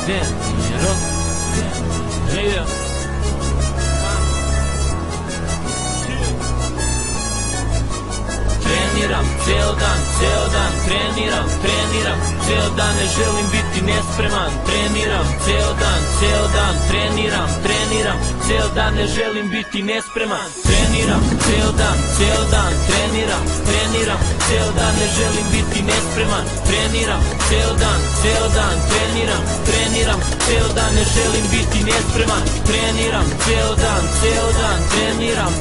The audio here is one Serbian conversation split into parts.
Treniram, ceo dan, treniram, ceo dan ne želim biti nespreman. Treniram, ceo dan, treniram, ceo dan ne želim biti nespreman. Treniram, ceo dan, treniram, ceo dan ne želim biti nespreman. Treniram, ceo dan, treniram, ceo dan ne želim biti nespreman. Treniram, ceo dan, treniram,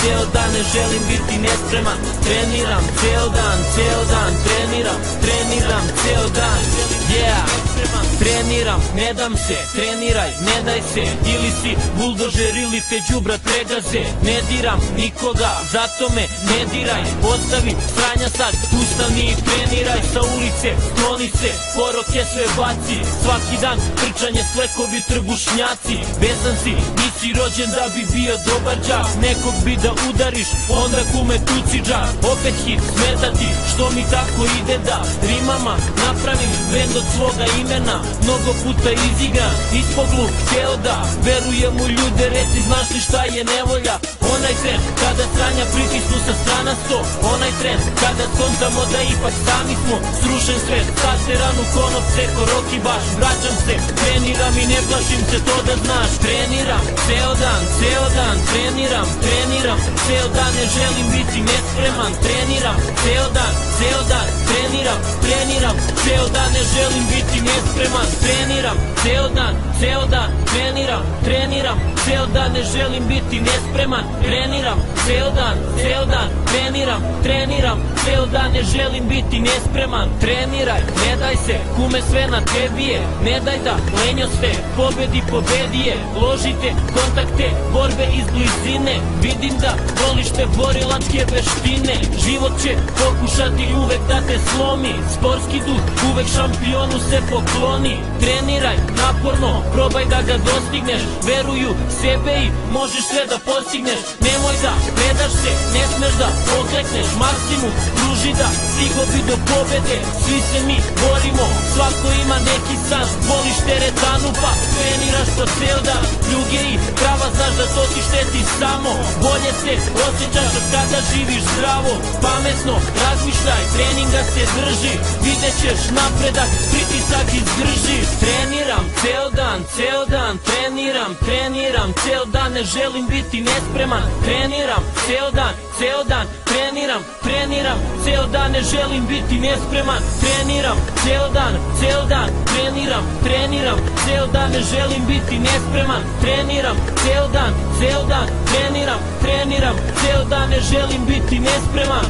ceo dan ne želim biti nespreman. Treniram, ceo dan, treniram, ceo dan, yeah. Treniram, ne dam se, treniraj, ne daj se. Ili si buldožer ili te đubrat pregaze. Ne diram nikoga, zato me ne diraj. Ostavi stranja sad, ustani i treniraj. Sa ulice, skloni se, poroke sve baci. Svaki dan trčanje, slekovi, trbušnjaci. Besan si, nisi rođen da bi bio dobar đak. Nekog bi da udariš, onda kume tuci džak. Opet hit, smeta ti, što mi tako ide da rimama napravim brend od svoga imena. Mnogo puta izigram, ispoglu, hteo da verujem u ljude, reci znaš li šta je nevolja. Onaj tren kada stranja pritisnu sa strana 100. Onaj tren kada skontamo da ipak sami smo. Srušen svet, sateran u konopce ko Roki baš. Vraćam se, treniram i ne plašim se, to da znaš. Treniram, ceo dan, treniram, ceo dan ne želim biti nespreman. Treniram, ceo dan, treniram, ceo dan ne želim biti nespreman. Treniram, ceo dan, treniram, ceo dan ne želim biti nespreman. Treniram, ceo dan, treniram, ceo dan ne želim biti nespreman. Treniraj, ne daj se, kume sve na tebi je. Ne daj da lenjo ste, pobedi je. Ložite kontakte, borbe iz blizine. Vidim da voliš te borilačke veštine. Život će pokušati uvek da te slomi. Sportski duh, uvek šampionu se pokloni. Treniraj naporno, probaj da ga dostigneš. Veruju sebe i možeš sve da postigneš. Nemoj da predaš se, ne smeš da poklekneš. Maksimum pruži da stigovi do pobede. Svi se mi borimo, svako ima neki san. Voliš teretanu pa treniraš to ceo dan. Pljuge i trava, znaš da to ti šteti samo. Bolje se osjećaš od kada živiš zdravo. Pametno razmišljaj, treninga se drži. Vidjet ćeš napredak, pritisak izgrži. Treniram, ceo dan, treniram, ceo dan ne želim biti nespreman. Treniram, ceo dan, treniram, ceo dan ne želim biti nespreman. Treniram, ceo dan, treniram, ceo dan ne želim biti nespreman. Treniram, ceo dan, treniram, ceo dan ne želim biti nespreman.